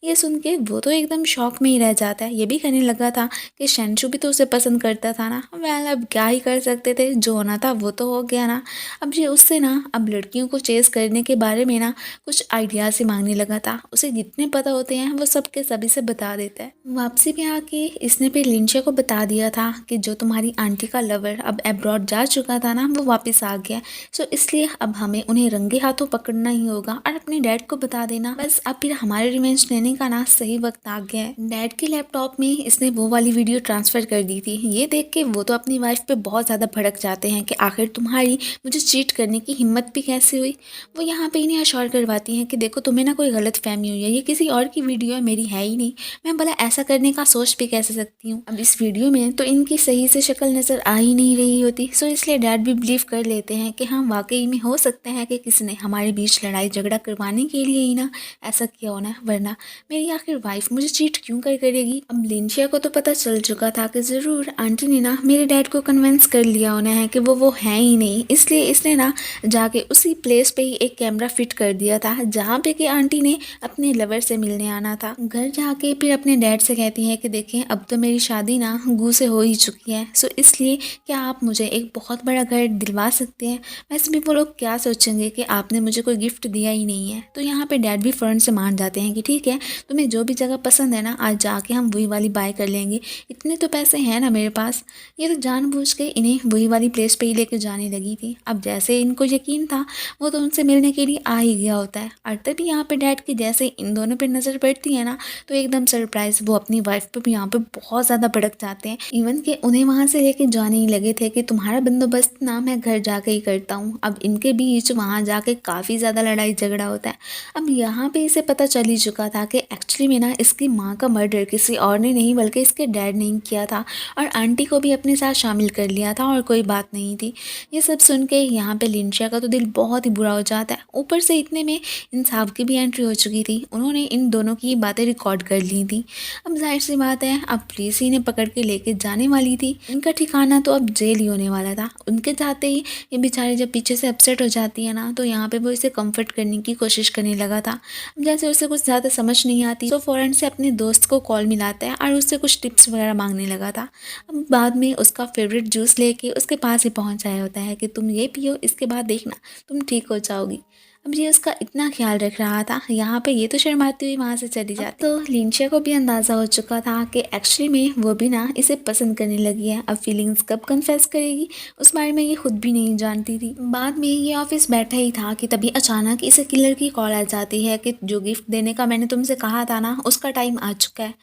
ये सुन के वो तो एकदम शॉक में ही रह जाता है। ये भी कहने लगा था कि शेंशु भी तो उसे पसंद करता था ना। वेल, अब क्या ही कर सकते थे, जो होना था वो तो हो गया ना। अब ये उससे ना अब लड़कियों को चेस करने के बारे में ना कुछ आइडियाज ही मांगने लगा था। उसे जितने पता होते हैं वो सबके सभी से बता देता है। वापसी में आके इसने फिर लिंचिया को बता दिया था कि जो तुम्हारी आंटी का लवर अब अब्रॉड जा चुका था ना, वो वापस आ गया। सो इसलिए अब हमें उन्हें रंगे हाथों पकड़ना ही होगा और अपने डैड को बता देना। बस अब फिर हमारे रिवेंज लेने का ना सही वक्त आ गया है। डैड के लैपटॉप में इसने वो वाली वीडियो ट्रांसफर कर दी थी। ये देख के वो तो अपनी वाइफ पे बहुत ज़्यादा भड़क जाते हैं कि आखिर तुम्हारी मुझे चीट करने की हिम्मत भी कैसे हुई। वो यहाँ पे इन्हें अश्योर करवाती हैं कि देखो तुम्हें ना कोई गलत फहमी हुई है, ये किसी और की वीडियो है, मेरी है ही नहीं। मैं भला ऐसा करने का सोच भी कैसे सकती हूँ। अब इस वीडियो में तो इनकी सही से शक्ल नजर आ ही नहीं रही होती, सो इसलिए डैड भी बिलीव कर लेते हैं कि हाँ वाकई में हो सकता है कि किसी ने हमारे बीच लड़ाई झगड़ा करवाने के लिए ही ना ऐसा किया होना, वरना मेरी आखिर वाइफ मुझे चीट क्यों करेगी। अब लिंशिया को तो पता चल चुका था कि ज़रूर आंटी ने ना मेरे डैड को कन्विंस कर लिया होना है कि वो है ही नहीं, इसलिए इसने ना जाके उसी प्लेस पे ही एक कैमरा फिट कर दिया था जहाँ पे कि आंटी ने अपने लवर से मिलने आना था। घर जाके फिर अपने डैड से कहती है कि देखें अब तो मेरी शादी ना गू से हो ही चुकी है, सो इसलिए क्या आप मुझे एक बहुत बड़ा घर दिलवा सकते हैं। वैसे भी वो लोग क्या सोचेंगे कि आपने मुझे कोई गिफ्ट दिया ही नहीं है। तो यहाँ पे डैड भी फ़ौरन से मान जाते हैं कि ठीक है, तुम्हें जो भी जगह पसंद है ना आज जाके हम वही वाली बाय कर लेंगे, इतने तो पैसे हैं ना मेरे पास। ये तो जानबूझ के इन्हें वही वाली प्लेस पे ही लेकर जाने लगी थी। अब जैसे इनको यकीन था वो तो उनसे मिलने के लिए आ ही गया होता है, और तभी यहाँ पे डैड की जैसे इन दोनों पे नज़र पड़ती है ना तो एकदम सरप्राइज वो अपनी वाइफ पे भी यहाँ पे बहुत ज़्यादा भड़क जाते हैं। इवन कि उन्हें वहाँ से लेके जाने ही लगे थे कि तुम्हारा बंदोबस्त ना मैं घर जाके ही करता हूँ। अब इनके बीच वहाँ जाके काफ़ी ज़्यादा लड़ाई झगड़ा होता है। अब यहाँ पे इसे पता चल ही चुका था कि एक्चुअली में ना इसकी माँ का मर्डर किसी और ने नहीं बल्कि इसके डैड ने ही किया था, और आंटी को भी अपने साथ शामिल कर लिया था और कोई बात नहीं थी। ये सब सुन के यहाँ पे लिंशिया का तो दिल बहुत ही बुरा हो जाता है। ऊपर से इतने में इंसाफ की भी एंट्री हो चुकी थी, उन्होंने इन दोनों की बातें रिकॉर्ड कर ली थी। अब जाहिर सी बात है अब पुलिस ही ने पकड़ के लेके जाने वाली थी, इनका ठिकाना तो अब जेल ही होने वाला था। उनके जाते ही ये बेचारे जब पीछे से अपसेट हो जाती है ना तो यहाँ पे वो इसे कंफर्ट करने की कोशिश करने लगा था। जैसे उसे कुछ ज़्यादा समझ नहीं आती तो फ़ौरन से अपने दोस्त को कॉल मिलाता है और उससे कुछ टिप्स वगैरह मांगने लगा था। अब बाद में उसका फेवरेट जूस लेके उसके पास ही पहुंच आया होता है कि तुम ये पियो, इसके बाद देखना तुम ठीक हो जाओगी। अब ये उसका इतना ख्याल रख रहा था, यहाँ पे ये तो शर्माती हुई वहाँ से चली जाती। तो लिंशिया को भी अंदाज़ा हो चुका था कि एक्चुअली में वो भी ना इसे पसंद करने लगी है। अब फीलिंग्स कब कन्फेस करेगी उस बारे में ये खुद भी नहीं जानती थी। बाद में ये ऑफिस बैठा ही था कि तभी अचानक इसे किलर की कॉल आ जाती है कि जो गिफ्ट देने का मैंने तुमसे कहा था ना उसका टाइम आ चुका है।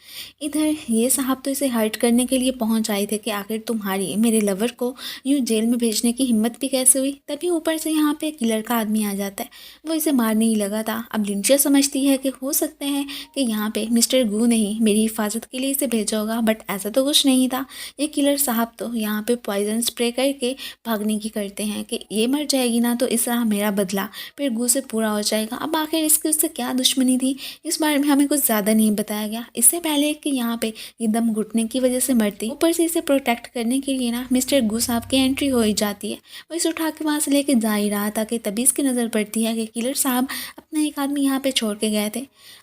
इधर ये साहब तो इसे हर्ट करने के लिए पहुंच आए थे कि आखिर तुम्हारी मेरे लवर को यूँ जेल में भेजने की हिम्मत भी कैसे हुई। तभी ऊपर से यहाँ पे किलर का आदमी आ जाता है, वो इसे मारने ही लगा था। अब लिंशिया समझती है कि हो सकता है कि यहाँ पे मिस्टर गू ने ही मेरी हिफाजत के लिए इसे भेजा होगा, बट ऐसा तो कुछ नहीं था। ये किलर साहब तो यहाँ पे पॉइजन स्प्रे करके भागने की करते हैं कि ये मर जाएगी ना तो इस तरह मेरा बदला फिर गू से पूरा हो जाएगा। अब आखिर इसकी उससे क्या दुश्मनी थी इस बारे में हमें कुछ ज़्यादा नहीं बताया गया। इससे पहले कि यहाँ पे ये दम घुटने की वजह से मरती, ऊपर से इसे प्रोटेक्ट करने के लिए ना मिस्टर गू साहब की एंट्री हो ही जाती है। वो इसे उठा के वहाँ से लेके जा ही रहा था कि तभी इसकी नज़र पड़ती है कि किलर साहब अपना एक आदमी यहाँ पे छोड़ के गए थे।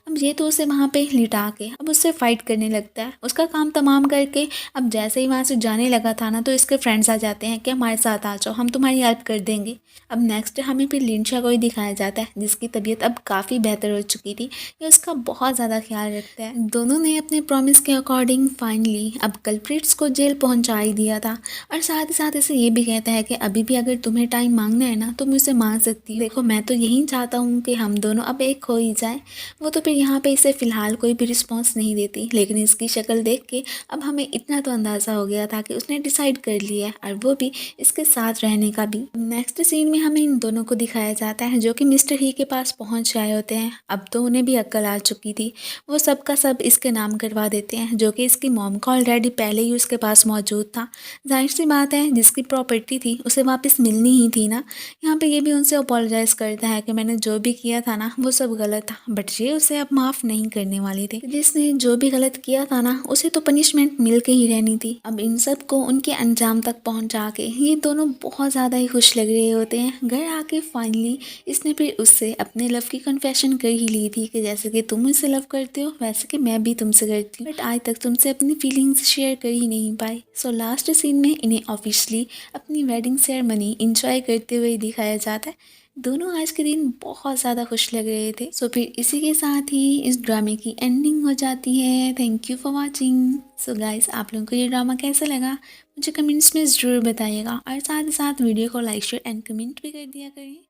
अब ये तो उसे वहाँ पे लिटा के अब उससे फाइट करने लगता है। उसका काम तमाम करके अब जैसे ही वहाँ से जाने लगा था ना तो इसके फ्रेंड्स आ जाते हैं कि हमारे साथ आ जाओ, हम तुम्हारी हेल्प कर देंगे। अब नेक्स्ट हमें फिर लिंशिया को ही दिखाया जाता है जिसकी तबीयत अब काफ़ी बेहतर हो चुकी थी। ये उसका बहुत ज़्यादा ख्याल रखता है। दोनों ने अपने प्रॉमिस के अकॉर्डिंग फाइनली अब कल्प्रिट्स को जेल पहुँचा ही दिया था, और साथ ही साथ इसे ये भी कहता है कि अभी भी अगर तुम्हें टाइम मांगना है ना तो मुझसे मांग सकती हो। देखो मैं तो यही चाहता हूँ कि हम दोनों अब एक हो ही जाए। वो तो फिर यहाँ पे इसे फ़िलहाल कोई भी रिस्पॉन्स नहीं देती, लेकिन इसकी शक्ल देख के अब हमें इतना तो अंदाज़ा हो गया था कि उसने डिसाइड कर लिया है, और वो भी इसके साथ रहने का भी। नेक्स्ट सीन में हमें इन दोनों को दिखाया जाता है जो कि मिस्टर ही के पास पहुँच आए होते हैं। अब तो उन्हें भी अक्ल आ चुकी थी, वो सब का सब इसके नाम करवा देते हैं जो कि इसकी मॉम का ऑलरेडी पहले ही उसके पास मौजूद था। जाहिर सी बात है जिसकी प्रॉपर्टी थी उसे वापस मिलनी ही थी ना। यहाँ पे ये भी उनसे अपोलोजाइज़ करता है कि मैंने जो भी किया था ना वो सब गलत था, बट ये उसे अब माफ़ नहीं करने वाली थी। जिसने जो भी गलत किया था ना उसे तो पनिशमेंट मिल के ही रहनी थी। अब इन सब को उनके अंजाम तक पहुंचा के ये दोनों बहुत ज़्यादा ही खुश लग रहे होते हैं। घर आके फाइनली इसने फिर उससे अपने लव की कन्फेशन कर ही ली थी कि जैसे कि तुम मुझसे लव करते हो वैसे कि मैं भी तुमसे करती हूँ, बट आज तक तुमसे अपनी फीलिंग्स शेयर कर ही नहीं पाई। सो लास्ट सीन में इन्हें ऑफिशियली अपनी वेडिंग सेरेमनी इंजॉय करते हुए दिखाया जाता है। दोनों आज के दिन बहुत ज़्यादा खुश लग रहे थे। सो फिर इसी के साथ ही इस ड्रामे की एंडिंग हो जाती है। Thank you for watching. So guys आप लोगों को ये ड्रामा कैसा लगा मुझे कमेंट्स में ज़रूर बताइएगा, और साथ ही साथ वीडियो को लाइक शेयर एंड कमेंट भी कर दिया करिए।